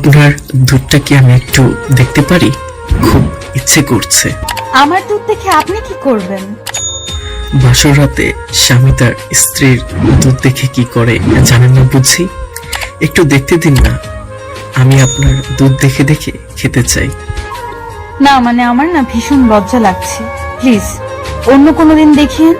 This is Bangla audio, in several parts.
আপনার দুধটা কি আমি একটু দেখতে পারি? খুব ইচ্ছে করছে। আমার দুধ দেখে আপনি কি করবেন? বাসর রাতে স্বামী তার স্ত্রীর দুধ দেখে কি করে জানেন না বুঝি? একটু দেখতে দিন না, আমি আপনার দুধ দেখে দেখে খেতে চাই। না মানে আমার না ভীষণ লজ্জা লাগছে, প্লিজ অন্য কোনো দিন দেখিয়েন।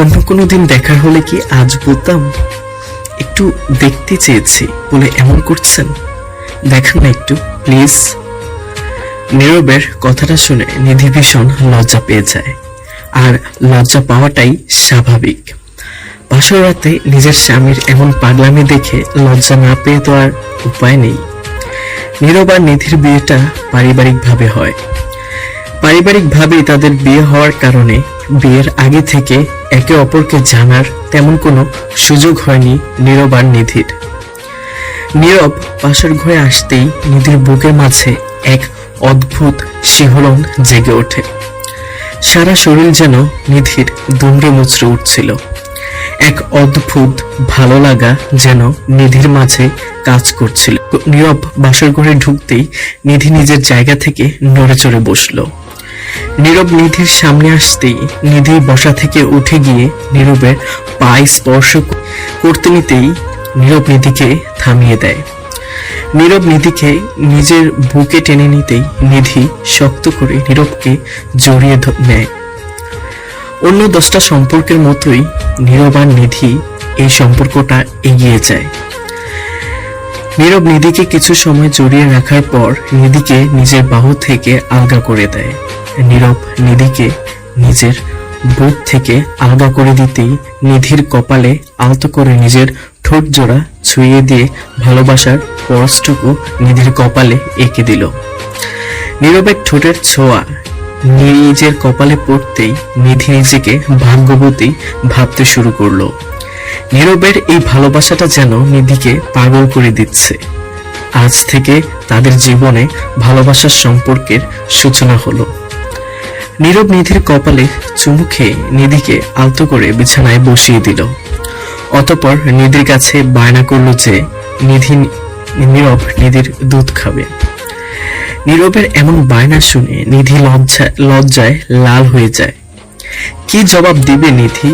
অন্য কোনো দিন দেখার হলে কি আজ বলতাম? একটু দেখতে চেয়েছি বলে এমন করছেন? দেখান না একটু প্লিজ। নীরবের কথাটা শুনে নিধি ভীষণ লজ্জা পেয়ে যায়, আর লজ্জা পাওয়াটাই স্বাভাবিক। বাসর রাতে নিজের স্বামীর এমন পাগলামি দেখে লজ্জা না পেয়ে তো আর উপায় নেই। নীরব আর নিধির বিয়েটা পারিবারিকভাবে হয়। পারিবারিকভাবেই তাদের বিয়ে হওয়ার কারণে বিয়ের আগে থেকে একে অপরকে জানার তেমন কোনো সুযোগ হয়নি নীরব আর নিধির। নীরব বাসর ঘরে আসতেই নিধির বুকের মাঝে এক অদ্ভুত শিহরণ জেগে ওঠে। সারা শরীর যেন নিধির দুমড়ে মুচড়ে উঠছিল। এক অদ্ভুত ভালো লাগা যেন নিধির মাঝে কাজ করছিল। নীরব বাসর ঘরে ঢুকতেই নিধি নিজের জায়গা থেকে নড়ে চড়ে বসলো। নীরব নিধির সামনে আসতেই নিধি বসা থেকে উঠে গিয়ে নীরবের পায়ে স্পর্শ করতে নিতেই নীরব নিধিকে থামিয়ে দেয়। নীরব নিধিকে নিজের বুকে টেনে নিতেই নিধি শক্ত করে নীরবকে জড়িয়ে নেয়। অন্য 10টা সম্পর্কের মতোই নীরব আর নিধি এই সম্পর্কটা এগিয়ে যায়। নীরব নিধিকে কিছু সময় জড়িয়ে রাখার পর নিধিকে নিজের বাহু থেকে আলগা করে দেয়। নীরব নিধিকে নিজের বুক থেকে আলগা করে দিতেই নিধির কপালে আলতো করে নিজের ঠোঁট জোড়া ছুঁয়ে দিয়ে ভালোবাসার পরশটুকু নিধির কপালে এঁকে দিল। নীরবের ঠোঁটের ছোঁয়া নিজের কপালে পড়তেই নিধি নিজেকে ভাগ্যবতী ভাবতে শুরু করলো। নীরবের এই ভালোবাসাটা যেন নিধিকে পাগল করে দিচ্ছে। আজ থেকে তাদের জীবনে ভালোবাসার সম্পর্কের সূচনা হলো। নীরব নিধির কপালে চুমু খেয়ে নিধিকে আলতো করে বিছানায় বসিয়ে দিল। অতঃপর নিধির কাছে বায়না করলো যে নীরব নিধির দুধ খাবে। নীরবের এমন বায়না শুনে নিধি লজ্জায় লাল হয়ে যায়। কি জবাব দিবে নিধি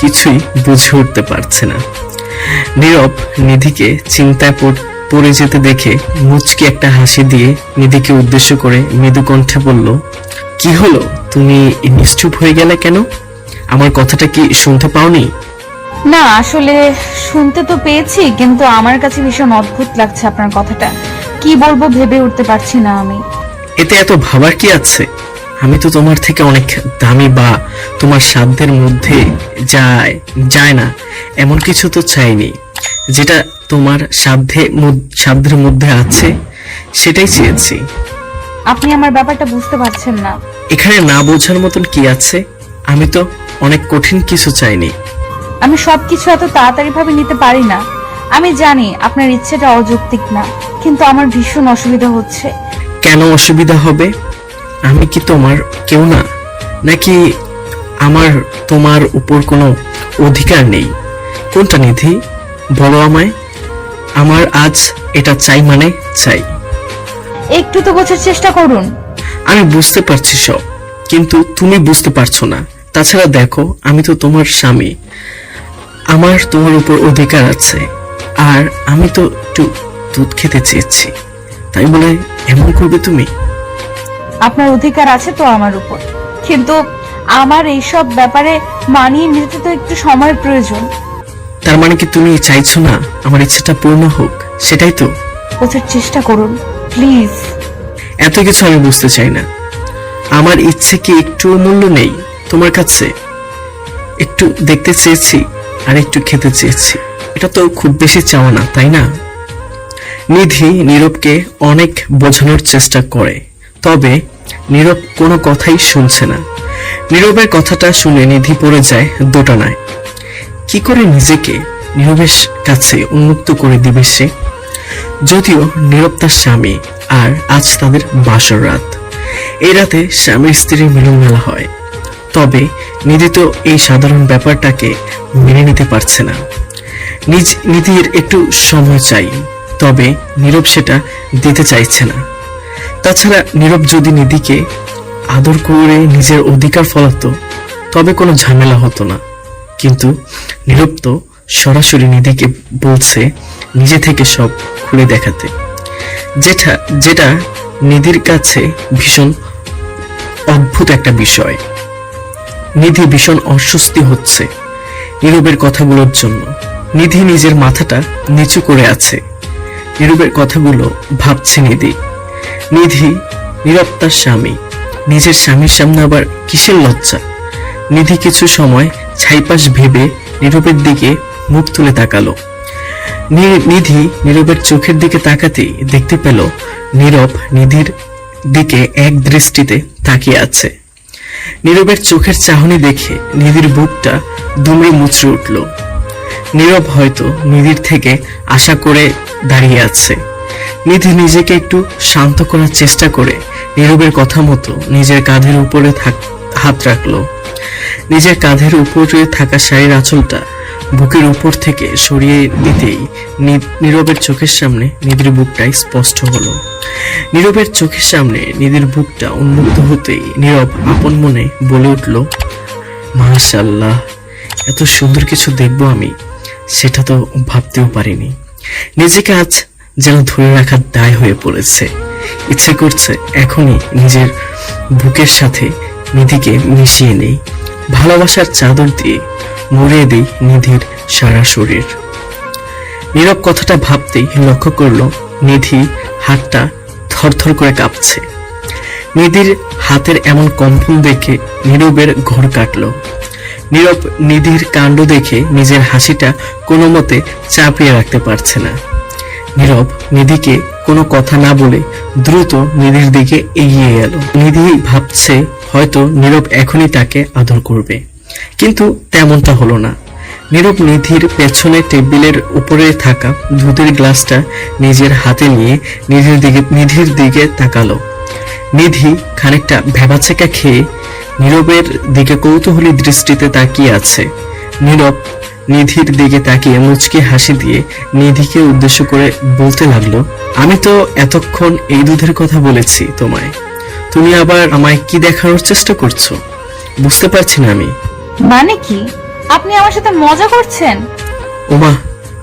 কিছুই বুঝে উঠতে পারছে না। নীরব নিধিকে চিন্তায় পড়ে যেতে দেখে মুচকি একটা হাসি দিয়ে নিধিকে উদ্দেশ্য করে মৃদু কণ্ঠে বলল, কি হলো, তুমি নিশ্চুপ হয়ে গেলে কেন? আমার কথাটা কি শুনতে পাওনি? না আসলে শুনতে তো পেয়েছি, কিন্তু আমার কাছে ভীষণ অদ্ভুত লাগছে আপনার কথাটা। কি বলবো ভেবে উঠতে পারছি না আমি। এতে এত ভাবার কি আছে? আমি তো তোমার থেকে অনেক দামি বা তোমার সাধ্যের মধ্যে যায় না এমন কিছু তো চাইনি। যেটা তোমার সাধ্যের মধ্যে আছে সেটাই চেয়েছি। আপনি আমার ব্যাপারটা বুঝতে পারছেন না। এখানে না বোঝার মতন কি আছে? আমি তো অনেক কঠিন কিছু চাইনি। আমি সবকিছু এত তাড়াতাড়ি ভাবে নিতে পারি না। আমি জানি আপনার ইচ্ছেটা অযৌক্তিক না, কিন্তু আমার ভীষণ অসুবিধা হচ্ছে। কেন অসুবিধা হবে? আমি কি তোমার কেউ না? নাকি আমার তোমার উপর কোনো অধিকার নেই? কোনটা নিধি, বলো আমায়। আমার আজ এটা চাই মানে চাই। একটু তো বোঝার চেষ্টা করুন। আমি বুঝতে পারছি সব, কিন্তু তুমি বুঝতে পারছো না। তাছাড়া দেখো, আমি তো তোমার স্বামী, আমার তোমার উপর অধিকার আছে। আর আমি তো একটু দুধ খেতে চেয়েছি, তাই বলে এমন করবে তুমি? আপনার অধিকার আছে তো আমার উপর, কিন্তু আমার এইসব ব্যাপারে মানিয়ে নিতে তো একটু সময় প্রয়োজন। তার মানে কি তুমি চাইছো না আমার ইচ্ছেটা পূর্ণ হোক? সেটাই তো। বোঝার চেষ্টা করুন প্লিজ। এত কিছু আমি বুঝতে চাই না। আমার ইচ্ছে কি একটু মূল্য নেই তোমার কাছে? একটু দেখতে চেয়েছি আর একটু খেতে চেয়েছি, এটা তো খুব বেশি চাওয়া না, তাই না? নিধি নীরবকে অনেক বোঝানোর চেষ্টা করে, তবে নীরব কোনো কথাই শুনছে না। নীরবের কথাটা শুনে নিধি পড়ে যায় দোটানায়। কি করে নিজেকে নীরবের কাছে উন্মুক্ত করে দিবে সে? যদিও নীরব তার স্বামী, আর আজ তাদের বাসর রাত। এই রাতে স্বামী স্ত্রীর মিলন মেলা হয়, তবে নিধি তো এই সাধারণ ব্যাপারটাকে মেনে নিতে পারছে না। নিধির একটু সময় চাই, তবে নীরব সেটা দিতে চাইছে না। তাছাড়া নীরব যদি নিধিকে আদর করে নিজের অধিকার ফলাতো তবে কোনো ঝামেলা হতো না, কিন্তু নীরব তো সরাসরি নিধিকে বলছে নিজে থেকে সব খুলে দেখাতে, যেটা যেটা নিধির কাছে ভীষণ অদ্ভুত একটা বিষয়। নিধি ভীষণ অস্বস্তি হচ্ছে নীরবের কথাগুলোর জন্য। নিধি নিজের মাথাটা নিচু করে আছে, নীরবের কথাগুলো ভাবছে নিধি। নীরব তার স্বামী, নিজের স্বামীর সামনে আবার কিসের লজ্জা। নিধি কিছু সময় ছাইপাশ ভেবে নীরবের দিকে মুখ তুলে তাকালো। নিধি নীরবের চোখের দিকে তাকাতেই দেখতে পেল নীরব নিধির দিকে এক দৃষ্টিতে তাকিয়ে আছে। নীরবের চোখের চাহনি দেখে নিধির বুকটা দুমড়ে মুচড়ে উঠল। নীরব হয়তো নিধির থেকে আশা করে দাঁড়িয়ে আছে। নিধি নিজেকে একটু শান্ত করার চেষ্টা করে নীরবের কথা মতো নিজের কাঁধের উপরে হাত রাখলো। নিজের কাঁধের উপরে থাকা শাড়ির আঁচলটা বুকের উপর থেকে সরিয়ে দিতেই নীরবের চোখের সামনে নিধির বুকটাই স্পষ্ট হলো। নীরবের চোখের সামনে নিধির বুকটা উন্মুক্ত হতেই নীরব আপন মনে বলে উঠল, মাশাআল্লাহ, এত সুন্দর কিছু দেখবো আমি সেটা তো ভাবতেও পারিনি। নিজেকে আজ যেন ধরে রাখার দায় হয়ে পড়েছে। ইচ্ছে করছে এখনই নিজের বুকের সাথে নিধিকে মিশিয়ে নেই, ভালোবাসার চাদর দিয়ে মুড়িয়ে দেই নিধির সারা শরীর। নীরব কথাটা ভাবতেই লক্ষ্য করলো নিধি হাতটা থরথর করে কাঁপছে। নিধির হাতের এমন কম্পন দেখে নীরবের ঘোর কাটলো। নীরব নিধির কাণ্ড দেখে নিজের হাসিটা কোনো মতে চাপিয়ে রাখতে পারছে না। নীরব নিধিকে কোনো কথা না বলে দ্রুত নিধির দিকে এগিয়ে গেল। নিধি ভাবছে হয়তো নীরব এখনই তাকে আদর করবে, কিন্তু তেমনটা হলো না। নীরব নিধির পেছনে টেবিলের উপরে থাকা দুধের গ্লাসটা নিজের হাতে নিয়ে নিধির দিকে তাকালো। নিধি খানিকটা ভ্যাবাচেকা খেয়ে নীরবের দিকে কৌতূহলী দৃষ্টিতে তাকিয়ে আছে। নীরব নিধির দিকে তাকিয়ে মুচকি হাসি দিয়ে নিধিকে উদ্দেশ্য করে বলতে লাগলো, আমি তো এতক্ষণ এই দুধের কথা বলেছি তোমায়, তুমি আবার আমায় কি দেখানোর চেষ্টা করছো? বুঝতে পারছি না আমি। মানে কি? আপনি আমার সাথে মজা করছেন? ওমা,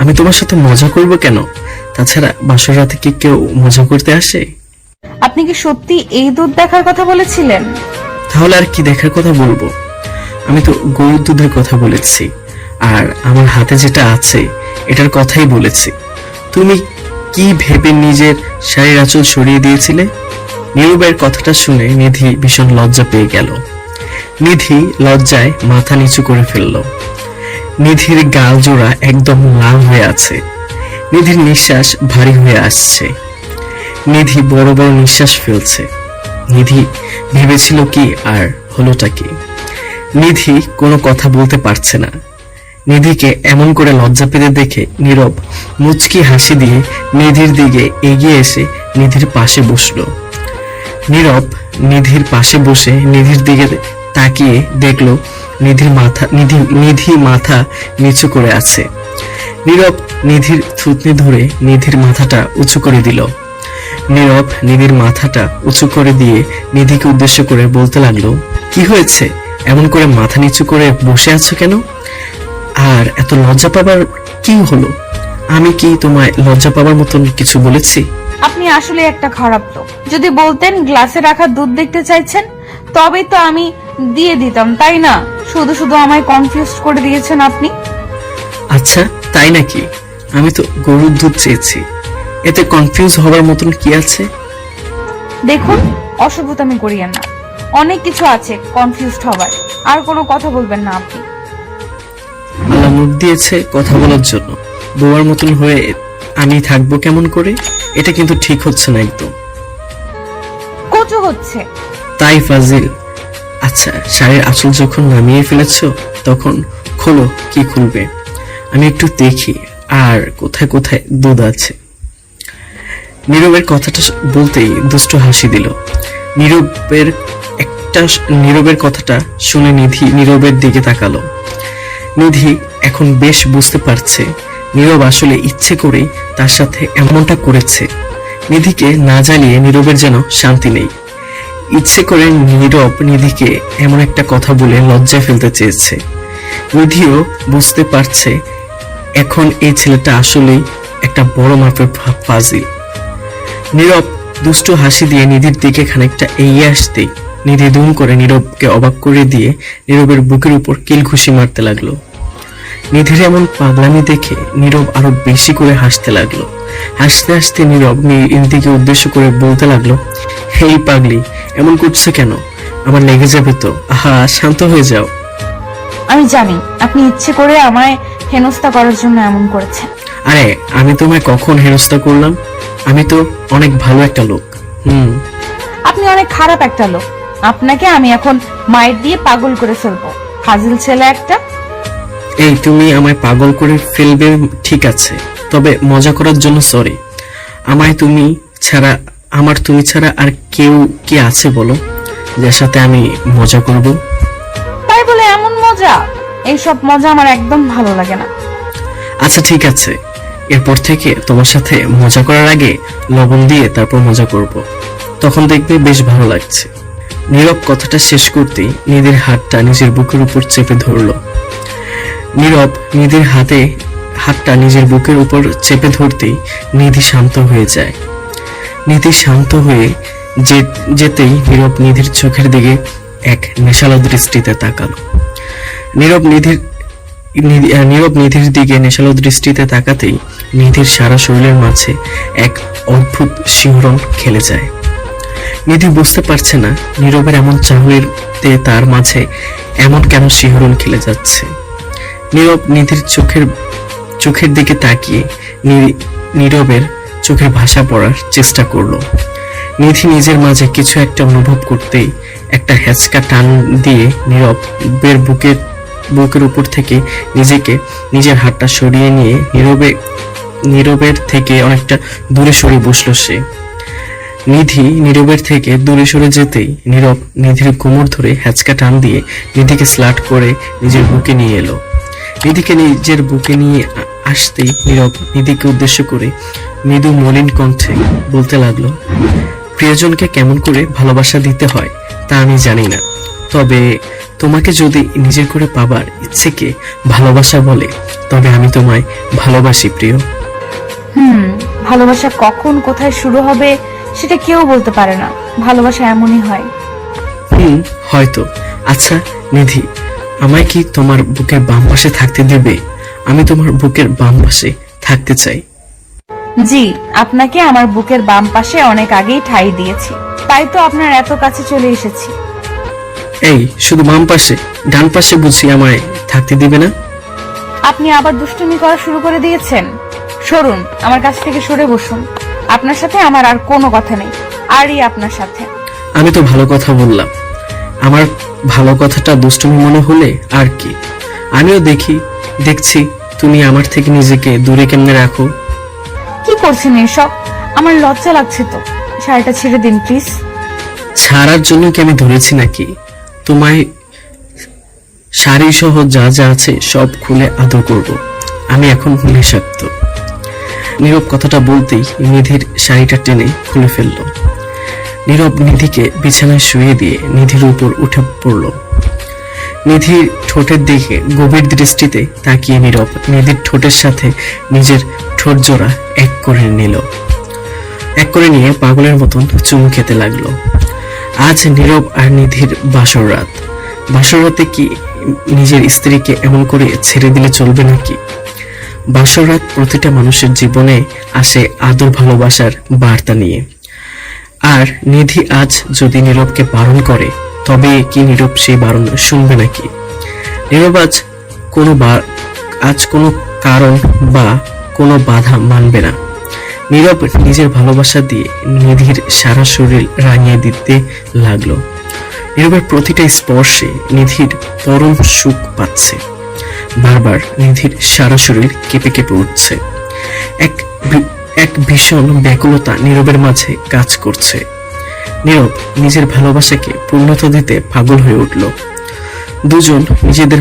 আমি তোমার সাথে মজা করব কেন? তাছাড়া বাসর রাতে কি কেউ মজা করতে আসে? আপনি কি সত্যি এই দুধ দেখার কথা বলেছিলেন? তাহলে আর কি দেখার কথা বলবো? আমি তো গরুর দুধের কথা বলেছি, আর আমার হাতে যেটা আছে এটার কথাই বলেছি। তুমি কি ভেবে নিজের শাড়ির আঁচল সরিয়ে দিয়েছিলে? নীরবের কথাটা শুনে নিধি ভীষণ লজ্জা পেয়ে গেল। নিধি লজ্জায় মাথা নিচু করে ফেলল। নিধির গাল জোড়া একদম লাল হয়ে আছে। নিধির নিঃশ্বাস ভারী হয়ে আসছে। নিধি বড় বড় নিঃশ্বাস ফেলছে। নিধি ভেবেছিল কি আর হলোটা কি? নিধি কোনো কথা বলতে পারছে না। নিধিকে এমন করে লজ্জা পেতে দেখে নীরব মুচকি হাসি দিয়ে নিধির দিকে এগিয়ে এসে নিধির পাশে বসলো। নীরব নিধির পাশে বসে নিধির দিকে তাকিয়ে দেখলো নিধি মাথা নিচু করে আছে। নীরব নিধির থুতনি ধরে নিধির মাথাটা উঁচু করে দিল। নীরব নিধির মাথাটা উঁচু করে দিয়ে নিধিকে উদ্দেশ্য করে বলতে লাগলো, কি হয়েছে? এমন করে মাথা নিচু করে বসে আছো কেন? আর এত লজ্জা পাবার কি হলো? আমি কি তোমায় লজ্জা পাবার মতন কিছু বলেছি? আপনি আসলে একটা খারাপ লোক। যদি বলতেন গ্লাসে রাখা দুধ দেখতে চাইছেন তবেই তো আমি দিয়ে দিতাম, তাই না? শুধু শুধু আমায় কনফিউজ করে দিয়েছেন আপনি। আচ্ছা, তাই নাকি? আমি তো গরুর দুধ চেয়েছি, এতে কনফিউজ হবার মতন কি আছে? দেখুন, অসভ্যতামি করিয়েন না। অনেক কিছু আছে কনফিউজড হবার। আর কোনো কথা বলবেন না আপনি। আল্লাহ মুখ দিয়েছে কথা বলার জন্য, বউয়ার মতন হয়ে আমি থাকবো কেমন করে? এটা কিন্তু ঠিক হচ্ছে না একদম। কচু হচ্ছে তাই ফাজিল। আচ্ছা, শাড়ির আঁচল যখন নামিয়ে ফেলেছো তখন খোলো, কি খুলবে? আমি একটু দেখি আর কোথায় কোথায় দুধ আছে। নীরবের কথাটা বলতেই দুষ্ট হাসি দিল। নীরবের কথাটা শুনে নিধি নীরবের দিকে তাকালো। নিধি এখন বেশ বুঝতে পারছে নীরব আসলে ইচ্ছে করেই তার সাথে এমনটা করেছে। নিধিকে না জ্বালিয়ে নীরবের যেন শান্তি নেই। ইচ্ছে করে নীরব নিধিকে এমন একটা কথা বলে লজ্জায় ফেলতে চেয়েছে। নিধিও বুঝতে পারছে এখন এই ছেলেটা আসলেই একটা বড় মাপের ফাজিল। নীরব দুষ্টু হাসি দিয়ে নিধির দিকে খানিকটা এগিয়ে আসতেই নিধি দুম করে নীরবকে অবাক করে দিয়ে নীরবের বুকের উপর কিল ঘুষি মারতে লাগলো। নিধির এমন পাগলামি দেখে নীরব আরো বেশি করে হাসতে লাগলো। হাসতে হাসতে নীরব নিধিকে উদ্দেশ্য করে বলতে লাগলো, হেই পাগলি, এমন করছে কেন? আমার লেগে যাবে তো। আহা, শান্ত হয়ে যাও। আমি জানি আপনি ইচ্ছে করে আমায় হেনস্থা করার জন্য এমন করেছেন। আরে আমি তোমায় কখন হেনস্থা করলাম? আমি তো অনেক ভালো একটা লোক। আপনি অনেক খারাপ একটা লোক। আপনাকে আমি এখন মায়ের দিয়ে পাগল করে ফেলবো, ফাজিল ছেলে একটা। এই তুমি আমায় পাগল করে ফেলবে ঠিক আছে, তবে মজা করার জন্য সরি। তুমি ছাড়া আর কেউ কি আছে বলো, যার সাথে আমি মজা করব? তাই বলে এমন মজা? এইসব মজা আমার একদম ভালো লাগে না। আচ্ছা ঠিক আছে, এরপর থেকে তোমার সাথে মজা করার আগে লবণ দিয়ে তারপর মজা করব, তখন দেখবে বেশ ভালো লাগছে। নীরব কথাটা শেষ করতেই নিধির হাতটা নিজের বুকের উপর চেপে ধরলো। নীরব নিধির হাতটা নিজের বুকের উপর চেপে ধরতেই নিধি শান্ত হয়ে যায়। নিধি শান্ত হয়ে যেতেই নীরব নিধির চোখের দিকে এক নেশালো দৃষ্টিতে তাকালো। নীরব নিধির দিকে নেশালো দৃষ্টিতে তাকাতেই নিধির সারা শরীরের মাঝে এক অদ্ভুত শিহরণ খেলে যায়। নিধি বুঝতে পারছে না নীরবের এমন চাহনিতে তার মাঝে এমন কেন শিহরণ খেলে যাচ্ছে। নীরব নিধির চোখের দিকে তাকিয়ে নীরবের চোখের ভাষা পড়ার চেষ্টা করলো। নিধি নিজের মাঝে কিছু একটা অনুভব করতেই একটা হ্যাচকা টান দিয়ে নীরবের বুকের উপর থেকে নিজের হাতটা সরিয়ে নিয়ে নীরবের থেকে অনেকটা দূরে সরে বসলো সে। নিধি নীরবের থেকে দূরে সরে যেতেই নীরব নিধির কোমর ধরে হ্যাচকা টান দিয়ে নিধিকে স্লাট করে নিজের বুকে নিয়ে এলো। নিধিকে নিজের বুকে নিয়ে আসতেই নীরব নিধিকে উদ্দেশ্য করে মৃদু মলিন কণ্ঠে বলতে লাগলো, প্রিয়জনকে কেমন করে ভালোবাসা দিতে হয় তা আমি জানি না, তবে তোমাকে যদি নিজের করে পাবার ইচ্ছেকে ভালোবাসা বলে তবে আমি তোমায় ভালোবাসি প্রিয়। ভালোবাসা কখন কোথায় শুরু হবে সেটা কেউ বলতে পারে না। ভালোবাসা এমনই হয়। হয়তো। আচ্ছা নিধি, আমায় কি তোমার বুকের বাম পাশে থাকতে দেবে? আমি তোমার বুকের বাম পাশে থাকতে চাই। জি, আপনাকে আমার বুকের বাম পাশে অনেক আগেই ঠাঁই দিয়েছি, তাই তো আপনার এত কাছে চলে এসেছি। এই শুধু বাম পাশে, ডান পাশে বুঝি আমায় থাকতে দিবে না? আপনি আবার দুষ্টুমি করা শুরু করে দিয়েছেন। সরুন, আমার কাছ থেকে সরে বসুন। আপনার সাথে আমার আর কোনো কথা নেই, আরই আপনার সাথে। আমি তো ভালো কথা বললাম। আমার ভালো কথাটা দুষ্টুমি মনে হলে আর কি? আমিও দেখছি তুমি আমার থেকে নিজেকে দূরে কেমনে রাখো। কি করছেন এসব? আমার লজ্জা লাগছে তো। শাড়িটা ছেড়ে দিন প্লিজ। ছাড়ার জন্য কি আমি ধরেছি নাকি? তোমায় শাড়ি সহ যা যা আছে সব খুলে আদর করব। আমি এখন নেশাক্ত। নীরব কথাটা বলতেই নিধির শাড়িটা টেনে খুলে ফেলল। নীরব নিধিকে বিছানায় শুয়ে দিয়ে নিধির উপর উঠে পড়ল। নিধির ঠোঁটের দিকে গভীর দৃষ্টিতে তাকিয়ে নীরব নিধির ঠোঁটের সাথে নিজের ঠোঁট জোড়া এক করে নিয়ে পাগলের মতন চুমু খেতে লাগলো। আজ নীরব আর নিধির বাসর রাতে কি নিজের স্ত্রীকে এমন করে ছেড়ে দিলে চলবে নাকি? বাসর রাত প্রতিটা মানুষের জীবনে আসে আদর ভালোবাসার বার্তা নিয়ে। আর নিধি আজ যদি নীরবকে বারণ করে তবে কি নীরব সেই বারণ শুনবে নাকি? নীরব আজ কোনো কারণ বা কোনো বাধা মানবে না। নীরব নিজের ভালোবাসা দিয়ে নিধির সারা শরীর রাঙিয়ে দিতে লাগলো। নীরবের প্রতিটা স্পর্শে নিধির পরম সুখ পাচ্ছে। বারবার নিধির সারা শরীর কেঁপে কেঁপে উঠছে। এক ভীষণ ব্যাকুলতা নীরবের মাঝে কাজ করছে। নীরব নিজের ভালোবাসাকে পূর্ণতা দিতে পাগল হয়ে উঠল। দুজন নিজেদের